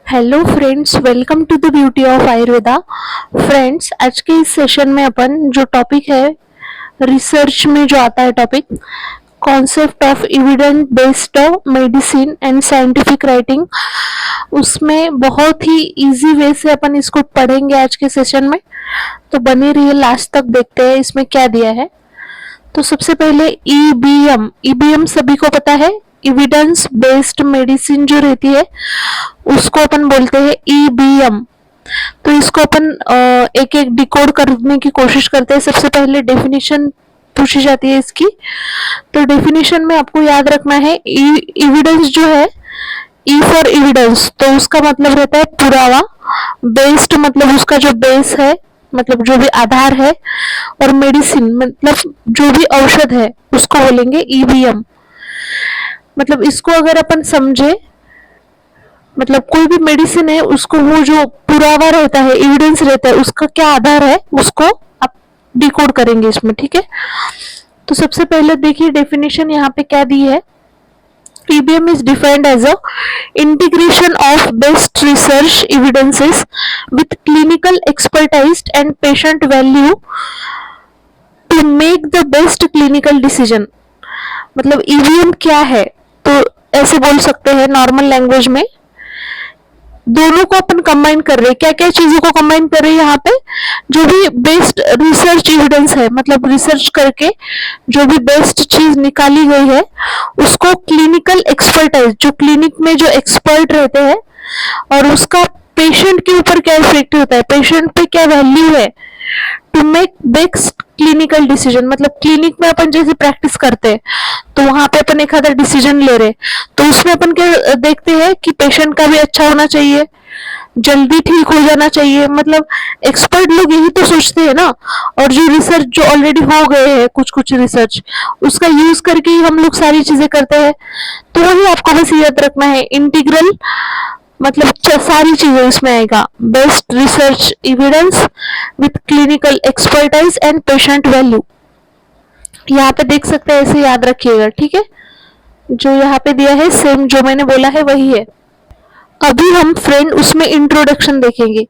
Hello friends, welcome to the beauty of Ayurveda. Friends, आज के इस सेशन में अपन जो टॉपिक है, रिसर्च में जो आता है topic, concept of evidence based medicine and scientific writing, उसमें बहुत ही इजी वे से अपन इसको पढ़ेंगे आज के सेशन में। तो बने रहिए, लास्ट तक देखते हैं इसमें क्या दिया है। तो सबसे पहले ईबीएम सभी को पता है, एविडेंस बेस्ड मेडिसिन जो रहती है उसको अपन बोलते हैं ईबीएम। तो इसको अपन एक एक डिकोड करने की कोशिश करते हैं। सबसे पहले डेफिनेशन पूछी जाती है इसकी। तो डेफिनेशन में आपको याद रखना है, एविडेंस जो है, ई फॉर एविडेंस, तो उसका मतलब रहता है पुरावा। बेस्ड मतलब उसका जो बेस है, मतलब जो भी आधार है, और मेडिसिन मतलब जो भी औषध है उसको बोलेंगे ईबीएम। मतलब इसको अगर अपन समझे, मतलब कोई भी मेडिसिन है उसको वो जो पुरावा रहता है, एविडेंस रहता है, उसका क्या आधार है उसको आप डिकोड करेंगे इसमें। ठीक है, तो सबसे पहले देखिए डेफिनेशन यहाँ पे क्या दी है। EBM is defined as a integration of best research evidences with clinical expertise and patient value to make the best clinical decision। मतलब EBM क्या है, तो ऐसे बोल सकते हैं नॉर्मल लैंग्वेज में, दोनों को अपन कंबाइन कर रहे हैं। क्या क्या चीजों को कंबाइन कर रहे हैं यहाँ पे, जो भी बेस्ट रिसर्च एविडेंस है, मतलब रिसर्च करके जो भी बेस्ट चीज निकाली गई है, उसको क्लिनिकल एक्सपर्टाइज, जो क्लिनिक में जो एक्सपर्ट रहते हैं, और उसका पेशेंट के ऊपर क्या इफेक्ट होता है, पेशेंट पे क्या वैल्यू है, to make best clinical decision. मतलब क्लिनिक में अपन जैसे प्रैक्टिस करते हैं तो वहां पे अपन एक आधा डिसीजन ले रहे, तो उसमें अपन क्या देखते हैं कि पेशेंट का भी अच्छा होना चाहिए, जल्दी ठीक हो जाना चाहिए। मतलब एक्सपर्ट लोग यही तो सोचते हैं ना। और जो रिसर्च जो ऑलरेडी हो गए हैं, कुछ कुछ रिसर्च, उसका यूज करके ही हम लोग सारी चीजें करते हैं। तो वही आपको बस याद रखना है, इंटीग्रल मतलब सारी चीजें इसमें आएगा। Best research evidence with clinical expertise and patient value, यहाँ पे देख सकते हैं, ऐसे याद रखिएगा। ठीक है, जो यहाँ पे दिया है सेम जो मैंने बोला है वही है। अभी हम फ्रेंड उसमें इंट्रोडक्शन देखेंगे।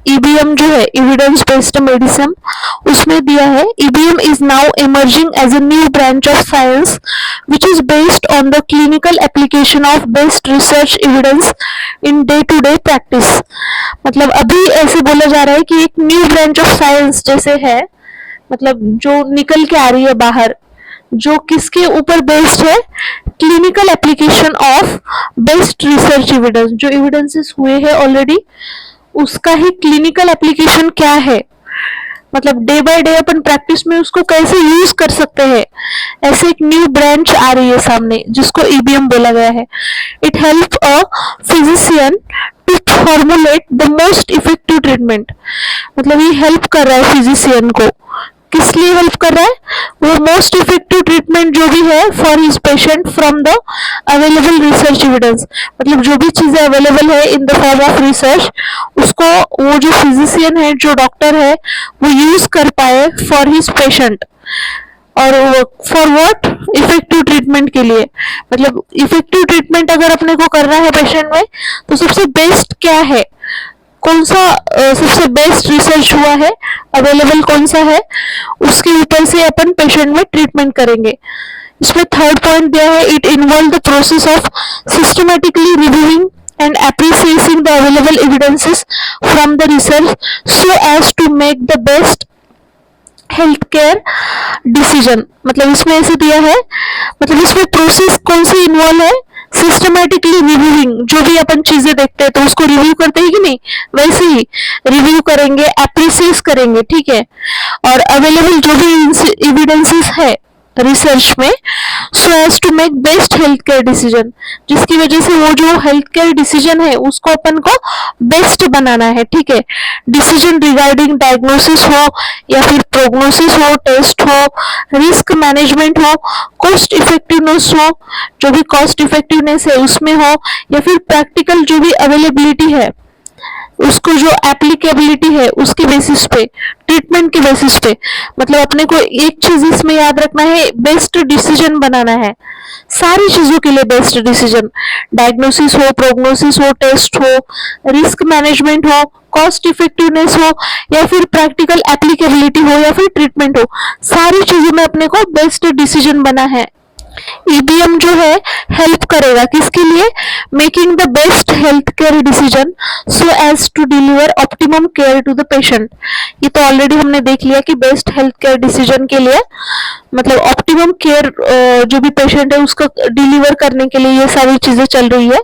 ईबीएम जो है, एविडेंस बेस्ड मेडिसिन, उसमें दिया है EBM is now emerging as a new branch of science which is based on the clinical application of best research evidence in day to day practice। मतलब अभी ऐसे बोला जा रहा है कि एक न्यू ब्रांच ऑफ साइंस जैसे है, मतलब जो निकल के आ रही है बाहर, जो किसके ऊपर बेस्ड है, clinical application of best research evidence. जो एविडेंसेस हुए हैं ऑलरेडी, उसका ही क्लिनिकल एप्लीकेशन क्या है, मतलब day by day upon practice में उसको कैसे यूज कर सकते हैं, ऐसे एक न्यू ब्रांच आ रही है सामने, जिसको ईबीएम बोला गया है। It help a physician to formulate the most effective treatment. मतलब ये हेल्प कर रहा है फिजिशियन को, किस लिए हेल्प कर रहा है, वो मोस्ट इफेक्टिव ट्रीटमेंट जो भी है for his patient from the available research evidence. मतलब जो भी चीजें अवेलेबल है in the form of research, उसको वो जो फिजिशियन है, जो डॉक्टर है, वो यूज कर पाए फॉर हिज पेशेंट। और फॉर व्हाट, इफेक्टिव ट्रीटमेंट के लिए। मतलब इफेक्टिव ट्रीटमेंट अगर अपने को करना है पेशेंट में, तो सबसे बेस्ट क्या है, कौन सा सबसे बेस्ट रिसर्च हुआ है, अवेलेबल कौन सा है, उसके ऊपर से अपन पेशेंट में ट्रीटमेंट करेंगे। इसमें थर्ड पॉइंट दिया है, it involve the process of systematically reviewing and appreciating the available evidences from the research so as to make the best health care decision. मतलब इसमें ऐसे दिया है, मतलब इसमें प्रोसेस कौन सी इन्वॉल्व है, सिस्टमैटिकली रिव्यूइंग, जो भी अपन चीजें देखते हैं तो उसको रिव्यू करते हैं कि नहीं, वैसे ही रिव्यू करेंगे, एप्रिसिएट करेंगे। ठीक है, और अवेलेबल जो भी एविडेंसेस है रिसर्च में, so as to make best health care decision, जिसकी वजह से वो जो हेल्थ केयर डिसीजन है उसको अपन को बेस्ट बनाना है। ठीक है, डिसीजन रिगार्डिंग डायग्नोसिस हो या फिर प्रोग्नोसिस हो, टेस्ट हो, रिस्क मैनेजमेंट हो, कॉस्ट इफेक्टिवनेस हो, जो भी कॉस्ट इफेक्टिवनेस है उसमें हो, या फिर प्रैक्टिकल जो भी अवेलेबिलिटी है, उसको जो एप्लीकेबिलिटी है उसके बेसिस पे ट्रीटमेंट के बेसिस पे, मतलब अपने को एक चीज इसमें याद रखना है, बेस्ट डिसीजन बनाना है सारी चीजों के लिए। बेस्ट डिसीजन, डायग्नोसिस हो, प्रोग्नोसिस हो, टेस्ट हो, रिस्क मैनेजमेंट हो, कॉस्ट इफेक्टिवनेस हो, या फिर प्रैक्टिकल एप्लीकेबिलिटी हो, या फिर ट्रीटमेंट हो, सारी चीजों में अपने को बेस्ट डिसीजन बना है। ईबीएम जो है हेल्प करेगा किसके लिए, making the best health care decision so as to deliver optimum care to the patient. ये तो ऑलरेडी हमने देख लिया कि बेस्ट हेल्थ केयर डिसीजन के लिए मतलब ऑप्टिमम केयर जो भी पेशेंट है उसको डिलीवर करने के लिए ये सारी चीजें चल रही है।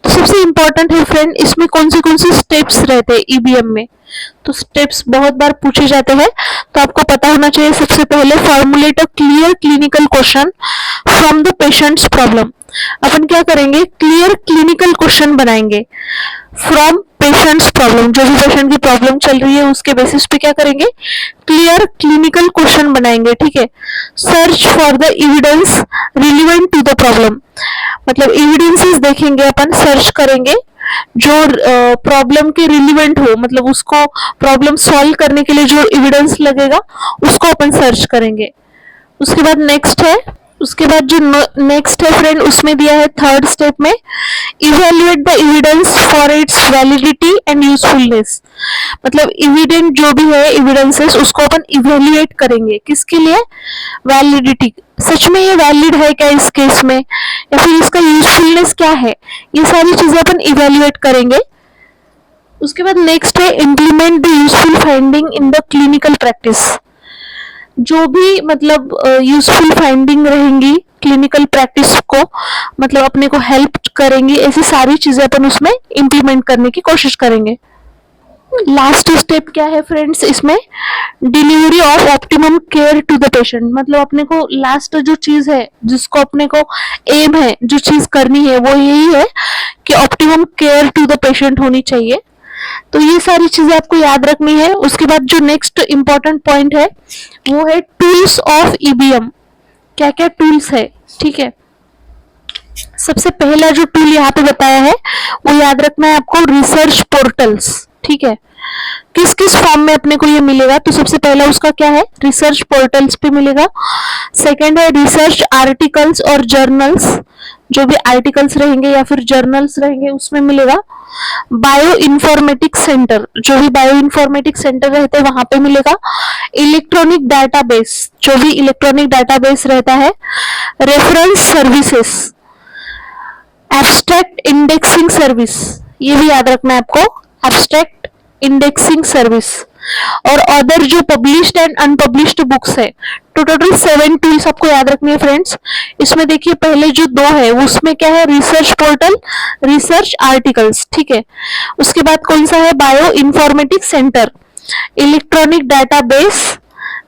तो सबसे इंपॉर्टेंट है फ्रेंड, इसमें कौन से स्टेप्स रहते हैं ईबीएम में, तो स्टेप्स बहुत बार पूछे जाते हैं, तो आपको पता होना चाहिए। सबसे पहले formulate a clear clinical question from the patient's problem. अपन क्या करेंगे, क्लियर क्लिनिकल क्वेश्चन बनाएंगे फ्रॉम पेशेंट्स प्रॉब्लम, जो भी पेशेंट की प्रॉब्लम चल रही है उसके बेसिस पे क्या करेंगे, क्लियर क्लिनिकल क्वेश्चन बनाएंगे, ठीक है। Search for the evidence relevant to the problem, मतलब एविडेंसेस देखेंगे अपन, सर्च करेंगे जो प्रॉब्लम के रिलेवेंट हो, मतलब उसको प्रॉब्लम सॉल्व करने के लिए जो एविडेंस लगेगा उसको अपन सर्च करेंगे। उसके बाद नेक्स्ट है, उसके बाद जो नेक्स्ट है फ्रेंड उसमें दिया है थर्ड स्टेप में, evaluate the evidence for its validity and usefulness. मतलब एविडेंट जो भी है एविडेंसेस उसको अपन इवेल्युएट करेंगे, किसके लिए, वैलिडिटी, सच में ये वैलिड है क्या इस केस में, या फिर इसका यूजफुलनेस क्या है, ये सारी चीजें अपन इवेल्युएट करेंगे। उसके बाद नेक्स्ट है implement the useful finding in the clinical practice. जो भी मतलब यूजफुल फाइंडिंग रहेंगी क्लिनिकल प्रैक्टिस को, मतलब अपने को हेल्प करेंगी, ऐसी सारी चीजें अपन उसमें इम्प्लीमेंट करने की कोशिश करेंगे। लास्ट स्टेप क्या है फ्रेंड्स इसमें, delivery of optimum care to the patient. मतलब अपने को लास्ट जो चीज है जिसको अपने को एम है, जो चीज करनी है वो यही है कि optimum care to the patient होनी चाहिए। तो ये सारी चीजें आपको याद रखनी है। उसके बाद जो नेक्स्ट इंपॉर्टेंट पॉइंट है वो है टूल्स ऑफ ईबीएम, क्या क्या टूल्स है, ठीक है। सबसे पहला जो टूल यहाँ पे बताया है वो याद रखना है आपको, रिसर्च पोर्टल्स, ठीक है। किस किस फॉर्म में अपने को ये मिलेगा, तो सबसे पहला उसका क्या है, रिसर्च पोर्टल्स पे मिलेगा। सेकंड है रिसर्च आर्टिकल्स और जर्नल्स, जो भी आर्टिकल्स रहेंगे या फिर जर्नल्स रहेंगे उसमें मिलेगा। बायो इन्फॉर्मेटिक्स सेंटर, जो भी बायो इन्फॉर्मेटिक्स सेंटर रहते हैं वहां पे मिलेगा। इलेक्ट्रॉनिक डाटाबेस, जो भी इलेक्ट्रॉनिक डाटाबेस रहता है। Reference services, abstract indexing service, ये भी याद रखना है आपको, एब्स्ट्रैक्ट इंडेक्सिंग सर्विस। और अदर जो पब्लिश्ड एंड अनपब्लिश्ड बुक्स है, तो टोटल 7 टूल्स आपको याद रखनी है फ्रेंड्स। इसमें देखिए पहले जो 2 है उसमें क्या है, रिसर्च पोर्टल, रिसर्च आर्टिकल्स, ठीक है। उसके बाद कौन सा है, bio informatics centre, electronic database,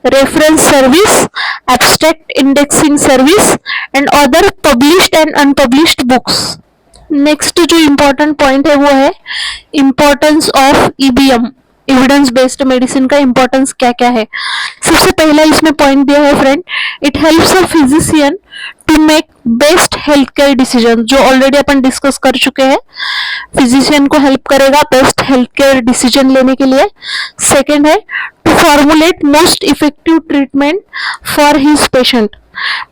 reference service, abstract indexing service and other published and unpublished books. Next जो इंपॉर्टेंट पॉइंट है वो है importance of EBM, evidence based medicine का इंपॉर्टेंस क्या क्या है। सबसे पहला इसमें पॉइंट दिया है friend, it helps a physician to make best health care decision, जो ऑलरेडी अपन डिस्कस कर चुके हैं। फिजिशियन को हेल्प करेगा बेस्ट हेल्थ केयर डिसीजन लेने के लिए। सेकेंड है to formulate most effective treatment for his patient,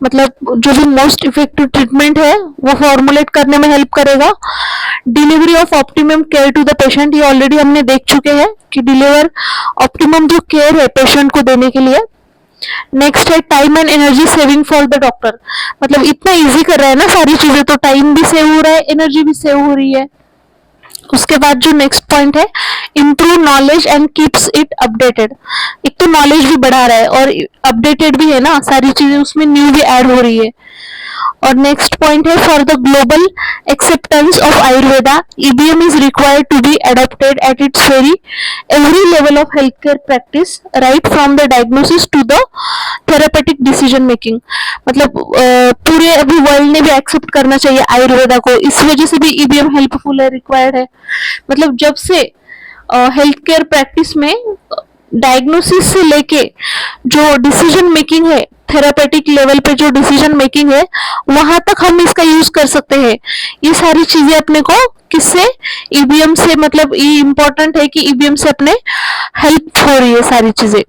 मतलब जो भी मोस्ट इफेक्टिव ट्रीटमेंट है वो फॉर्मुलेट करने में हेल्प करेगा। Delivery of optimum care to the patient, ये ऑलरेडी हमने देख चुके हैं कि डिलीवर ऑप्टिमम जो केयर है पेशेंट को देने के लिए। नेक्स्ट है time and energy saving for the doctor, मतलब इतना इजी कर रहा है ना सारी चीजें, तो टाइम भी सेव हो रहा है, एनर्जी भी सेव हो रही है। उसके बाद जो नेक्स्ट पॉइंट है, improve knowledge and keeps it updated, एक तो नॉलेज भी बढ़ा रहा है और अपडेटेड भी है ना, सारी चीजें उसमें न्यू भी ऐड हो रही है। और नेक्स्ट पॉइंट है for the global acceptance of Ayurveda, EBM is required to be adopted at its very every level of health care practice, right from the diagnosis to the therapeutic decision making. मतलब पूरे अभी world ने भी accept करना चाहिए आयुर्वेदा को, इस वजह से भी ईबीएम हेल्पफुल है, रिक्वायर्ड है। मतलब जब से हेल्थ केयर प्रैक्टिस में डायग्नोसिस से लेके जो डिसीजन मेकिंग है, थेरापेटिक लेवल पे जो डिसीजन मेकिंग है, वहां तक हम इसका यूज कर सकते हैं। ये सारी चीजें अपने को किससे, ईवीएम से, मतलब ये इम्पोर्टेंट है कि ईवीएम से अपने हेल्प हो रही है सारी चीजें।